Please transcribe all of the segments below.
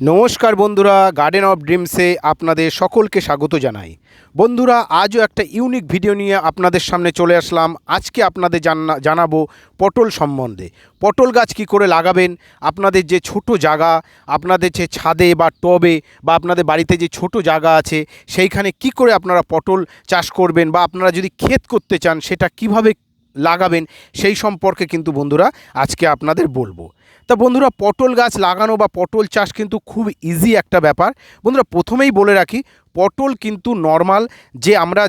নমস্কার বন্ধুরা, garden of ড্রিমসে আপনাদের সকলকে স্বাগত জানাই। বন্ধুরা, আজও একটা ইউনিক ভিডিও নিয়ে আপনাদের সামনে চলে আসলাম। আজকে আপনাদের জানাবো পটল সম্বন্ধে। পটল গাছ কী করে লাগাবেন, আপনাদের যে ছোট জায়গা, আপনাদের যে ছাদে বা টবে বা আপনাদের বাড়িতে যে ছোট জায়গা আছে সেইখানে কি করে আপনারা পটল চাষ করবেন, বা আপনারা যদি ক্ষেত করতে চান সেটা কিভাবে লাগাবেন, সেই সম্পর্কে কিন্তু বন্ধুরা আজকে আপনাদের বলবো। তা বন্ধুরা, পটল গাছ লাগানো বা পটল চাষ কিন্তু খুব ইজি একটা ব্যাপার। বন্ধুরা, প্রথমেই বলে রাখি, পটল কিন্তু নর্মাল যে আমরা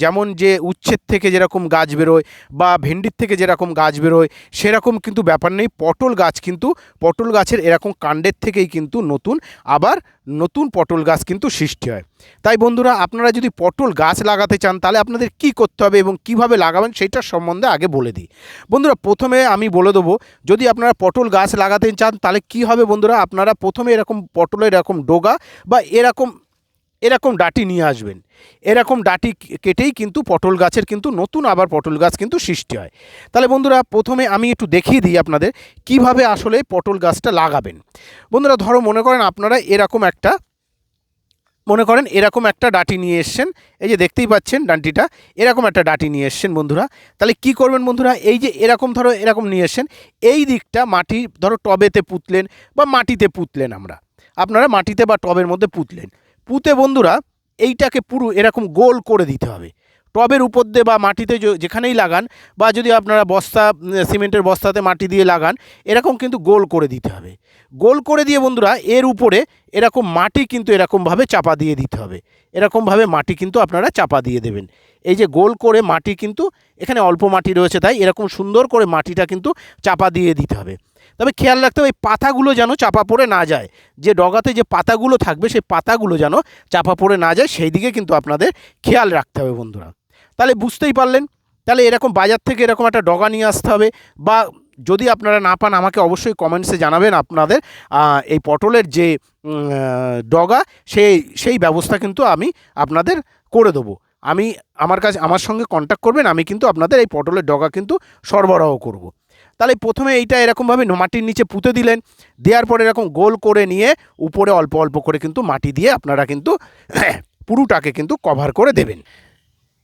যেমন যে উচ্ছেদ থেকে যেরকম গাছ বেরোয় বা ভেন্ডির থেকে যেরকম গাছ বেরোয় সেরকম কিন্তু ব্যাপার নেই। পটল গাছের এরকম কাণ্ডের থেকেই কিন্তু নতুন পটল গাছ কিন্তু সৃষ্টি হয়। তাই বন্ধুরা, আপনারা যদি পটল গাছ লাগাতে চান তাহলে আপনাদের কি করতে হবে এবং কিভাবে লাগাবেন সেইটার সম্বন্ধে আগে বলে দিই। বন্ধুরা, প্রথমে আমি বলে দেবো, যদি আপনারা পটল গাছ লাগাতে চান তাহলে কি হবে বন্ধুরা, আপনারা প্রথমে এরকম পটলের এরকম ডগা বা এরকম ডাঁটি নিয়ে আসবেন। এরকম ডাঁটি কেটেই কিন্তু পটল গাছের কিন্তু নতুন পটল গাছ কিন্তু সৃষ্টি হয়। তাহলে বন্ধুরা, প্রথমে আমি একটু দেখিয়ে দিই আপনাদের কিভাবে আসলে পটল গাছটা লাগাবেন। বন্ধুরা, মনে করেন আপনারা এরকম একটা ডাঁটি নিয়ে এসছেন। এই যে দেখতেই পাচ্ছেন ডাঁটিটা, এরকম একটা ডাঁটি নিয়ে এসছেন বন্ধুরা। তাহলে কি করবেন বন্ধুরা, এই যে এরকম নিয়ে এসছেন, এই দিকটা মাটি টবেতে পুঁতলেন বা মাটিতে পুঁতলেন, আপনারা মাটিতে বা টবের মধ্যে পুঁতে বন্ধুরা এইটাকে পুরো এরকম গোল করে দিতে হবে। টবের উপর দিয়ে বা মাটিতে যেখানেই লাগান, বা যদি আপনারা সিমেন্টের বস্তাতে মাটি দিয়ে লাগান, এরকম কিন্তু গোল করে দিতে হবে। গোল করে দিয়ে বন্ধুরা এর উপরে এরকম মাটি কিন্তু এরকমভাবে চাপা দিয়ে দিতে হবে। এরকমভাবে মাটি কিন্তু আপনারা চাপা দিয়ে দেবেন। এই যে গোল করে মাটি, কিন্তু এখানে অল্প মাটি রয়েছে তাই এরকম সুন্দর করে মাটিটা কিন্তু চাপা দিয়ে দিতে হবে। তবে খেয়াল রাখতে হবে এই পাতাগুলো যেন চাপা পড়ে না যায়। যে ডগাতে যে পাতাগুলো থাকবে সেই পাতাগুলো যেন চাপা পড়ে না যায়, সেই দিকে কিন্তু আপনাদের খেয়াল রাখতে হবে বন্ধুরা। তাহলে বুঝতেই পারলেন। তাহলে এরকম বাজার থেকে এরকম একটা ডগা নিয়ে আসতে হবে, বা যদি আপনারা না পান আমাকে অবশ্যই কমেন্টসে জানাবেন আপনাদের এই পটলের যে ডগা সেই ব্যবস্থা কিন্তু আমি আপনাদের করে দেবো। আমার সঙ্গে কন্ট্যাক্ট করবেন, আমি কিন্তু আপনাদের এই পটলের ডগা কিন্তু সরবরাহ করব। তাহলে প্রথমে এইটা এরকমভাবে মাটির নিচে পুঁতে দিলেন। দেওয়ার পরে এরকম গোল করে নিয়ে উপরে অল্প অল্প করে কিন্তু মাটি দিয়ে আপনারা কিন্তু পুরোটাকে কিন্তু কভার করে দেবেন।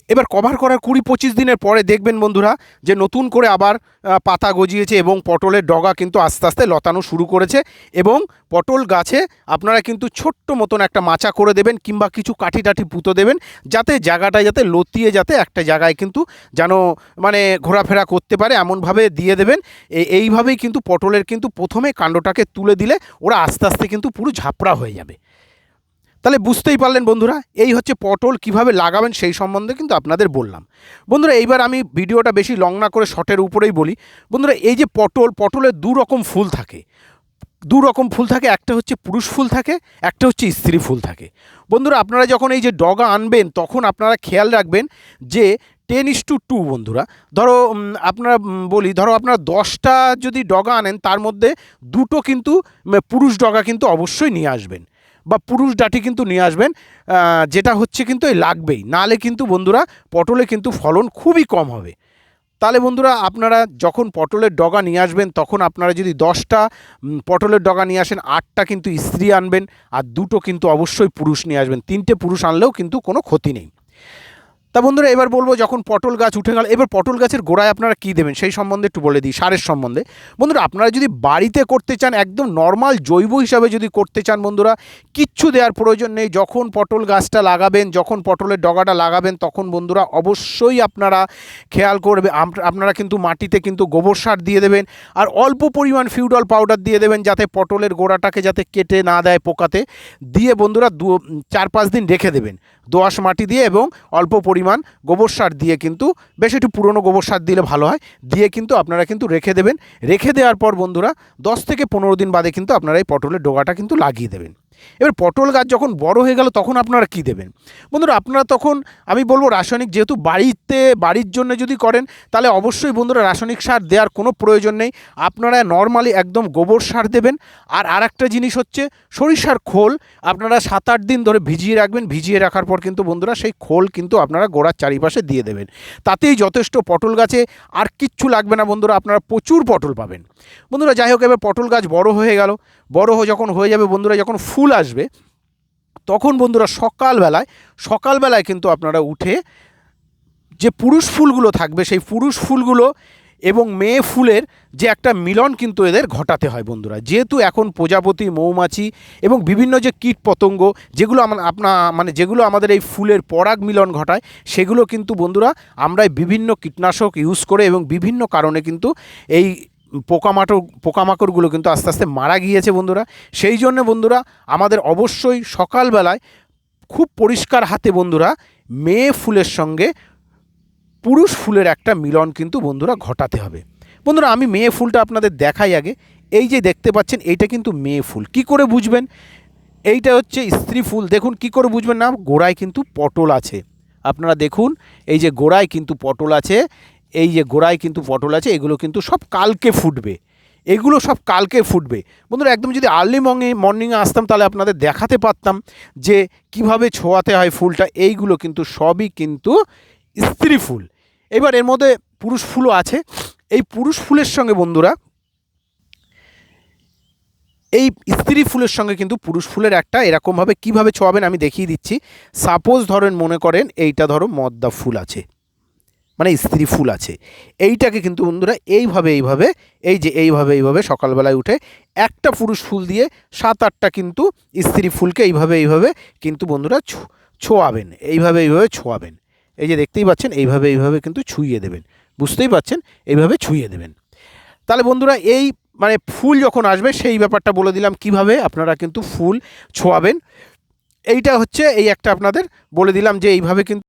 এবার কভার করার 20-25 দিনের পরে দেখবেন বন্ধুরা যে নতুন করে আবার পাতা গজিয়েছে এবং পটলের ডগা কিন্তু আস্তে আস্তে লতানো শুরু করেছে। এবং পটল গাছে আপনারা কিন্তু ছোট্ট মতন একটা মাচা করে দেবেন, কিংবা কিছু কাঠি টাঠি পুঁতে দেবেন, যাতে জায়গাটা লতিয়ে একটা জায়গায় কিন্তু যেন ঘোরাফেরা করতে পারে, এমনভাবে দিয়ে দেবেন। এইভাবেই কিন্তু পটলের কিন্তু প্রথমে কাণ্ডটাকে তুলে দিলে ওরা আস্তে আস্তে কিন্তু পুরো ঝাপড়া হয়ে যাবে। তাহলে বুঝতেই পারলেন বন্ধুরা, এই হচ্ছে পটল কিভাবে লাগাবেন সেই সম্বন্ধে কিন্তু আপনাদের বললাম। বন্ধুরা, এইবার আমি ভিডিওটা বেশি লং না করে শর্টের উপরেই বলি। বন্ধুরা, এই যে পটলের দু রকম ফুল থাকে। একটা হচ্ছে পুরুষ ফুল থাকে, একটা হচ্ছে স্ত্রী ফুল থাকে। বন্ধুরা, আপনারা যখন এই যে ডগা আনবেন তখন আপনারা খেয়াল রাখবেন যে 10:2 বন্ধুরা। আপনারা 10টা যদি ডগা আনেন তার মধ্যে দুটো কিন্তু পুরুষ ডগা কিন্তু অবশ্যই নিয়ে আসবেন, বা পুরুষ ডাঁটি কিন্তু নিয়ে আসবেন। যেটা হচ্ছে কিন্তু লাগবেই, নাহলে কিন্তু বন্ধুরা পটলে কিন্তু ফলন খুবই কম হবে। তাহলে বন্ধুরা, আপনারা যখন পটলের ডগা নিয়ে আসবেন তখন আপনারা যদি 10টা পটলের ডগা নিয়ে আসেন, 8টা কিন্তু স্ত্রী আনবেন আর দুটো কিন্তু অবশ্যই পুরুষ নিয়ে আসবেন। 3টে পুরুষ আনলেও কিন্তু কোনো ক্ষতি নেই। তা বন্ধুরা, এবার বলবো, যখন পটল গাছ উঠে গেল, এবার পটল গাছের গোড়ায় আপনারা কী দেবেন সেই সম্বন্ধে একটু বলে দিই, সারের সম্বন্ধে। বন্ধুরা, আপনারা যদি বাড়িতে করতে চান, একদম নর্মাল জৈব হিসাবে যদি করতে চান বন্ধুরা, কিচ্ছু দেওয়ার প্রয়োজন নেই। যখন পটল গাছটা লাগাবেন, যখন পটলের ডগাটা লাগাবেন, তখন বন্ধুরা অবশ্যই আপনারা খেয়াল করবে, আপনারা কিন্তু মাটিতে কিন্তু গোবর সার দিয়ে দেবেন, আর অল্প পরিমাণ ফিউডল পাউডার দিয়ে দেবেন, যাতে পটলের গোড়াটাকে যাতে কেটে না দেয় পোকাতে। দিয়ে বন্ধুরা 4-5 দিন রেখে দেবেন দোআঁশ মাটি দিয়ে, এবং অল্প পরিমাণ গোবর সার দিয়ে, কিন্তু বেশ একটু পুরনো গোবর সার দিলে ভালো হয়, দিয়ে কিন্তু আপনারা কিন্তু রেখে দেবেন। রেখে দেওয়ার পর বন্ধুরা 10 থেকে 15 দিন বাদে কিন্তু আপনারা এই পটলের ডগাটা কিন্তু লাগিয়ে দেবেন। এবার পটল গাছ যখন বড় হয়ে গেল তখন আপনারা কি দেবেন বন্ধুরা? আপনারা তখন আমি বলবো রাসায়নিক, যেহেতু বাড়ির জন্য যদি করেন তাহলে অবশ্যই বন্ধুরা রাসায়নিক সার দেওয়ার কোনো প্রয়োজন নেই। আপনারা নর্মালি একদম গোবর সার দেবেন। আর আরেকটা জিনিস হচ্ছে সরিষার খোল আপনারা 7-8 দিন ধরে ভিজিয়ে রাখবেন। ভিজিয়ে রাখার পর কিন্তু বন্ধুরা সেই খোল কিন্তু আপনারা গোড়ার চারিপাশে দিয়ে দেবেন। তাতেই যথেষ্ট, পটল গাছে আর কিচ্ছু লাগবে না বন্ধুরা, আপনারা প্রচুর পটল পাবেন বন্ধুরা। যাই হোক, এবার পটল গাছ বড় হয়ে গেল। যখন হয়ে যাবে বন্ধুরা, যখন ফুল আসবে তখন বন্ধুরা সকালবেলায় কিন্তু আপনারা উঠে যে পুরুষ ফুলগুলো থাকবে সেই পুরুষ ফুলগুলো এবং মেয়ে ফুলের যে একটা মিলন কিন্তু এদের ঘটাতে হয় বন্ধুরা। যেহেতু এখন প্রজাপতি, মৌমাছি এবং বিভিন্ন যে কীট পতঙ্গ যেগুলো যেগুলো আমাদের এই ফুলের পরাগ মিলন ঘটায়, সেগুলো কিন্তু বন্ধুরা আমরা বিভিন্ন কীটনাশক ইউজ করে এবং বিভিন্ন কারণে কিন্তু এই পোকামাকড়গুলো কিন্তু আস্তে আস্তে মারা গিয়েছে বন্ধুরা। সেই জন্য বন্ধুরা আমাদের অবশ্যই সকালবেলায় খুব পরিষ্কার হাতে বন্ধুরা মেয়ে ফুলের সঙ্গে পুরুষ ফুলের একটা মিলন কিন্তু বন্ধুরা ঘটাতে হবে বন্ধুরা। আমি মেয়ে ফুলটা আপনাদের দেখাই আগে। এই যে দেখতে পাচ্ছেন এইটা কিন্তু মেয়ে ফুল। কি করে বুঝবেন? এইটা হচ্ছে স্ত্রী ফুল। দেখুন কি করে বুঝবেন না, গোড়ায় কিন্তু পটল আছে। আপনারা দেখুন এই যে গোড়ায় কিন্তু পটল আছে, এগুলো কিন্তু সব কালকে ফুটবে। বন্ধুরা একদম যদি আর্লি মর্নিংয়ে আসতাম তাহলে আপনাদের দেখাতে পারতাম যে কিভাবে ছোঁয়াতে হয় ফুলটা। এইগুলো কিন্তু সবই কিন্তু স্ত্রী ফুল। এবার এর মধ্যে পুরুষ ফুলও আছে। এই পুরুষ ফুলের সঙ্গে বন্ধুরা এই স্ত্রী ফুলের সঙ্গে কিন্তু পুরুষ ফুলের একটা এরকমভাবে কীভাবে ছোঁয়াবেন আমি দেখিয়ে দিচ্ছি। সাপোজ ধরেন, মনে করেন এইটা ধরো মদ্দা ফুল আছে, মানে স্ত্রী ফুল আছে। এইটাকে কিন্তু বন্ধুরা এইভাবে সকালবেলায় উঠে একটা পুরুষ ফুল দিয়ে 7-8টা কিন্তু স্ত্রী ফুলকে এইভাবে কিন্তু বন্ধুরা ছোঁয়াবেন। এইভাবে ছোঁয়াবেন। এই যে দেখতেই পাচ্ছেন এইভাবে কিন্তু ছুঁয়ে দেবেন। বুঝতেই পাচ্ছেন, এইভাবে ছুঁয়ে দেবেন। তাহলে বন্ধুরা এই ফুল যখন আসবে সেই ব্যাপারটা বলে দিলাম কিভাবে আপনারা কিন্তু ফুল ছোঁয়াবেন। এইটা হচ্ছে এই একটা আপনাদের বলে দিলাম যে এইভাবে কিন্তু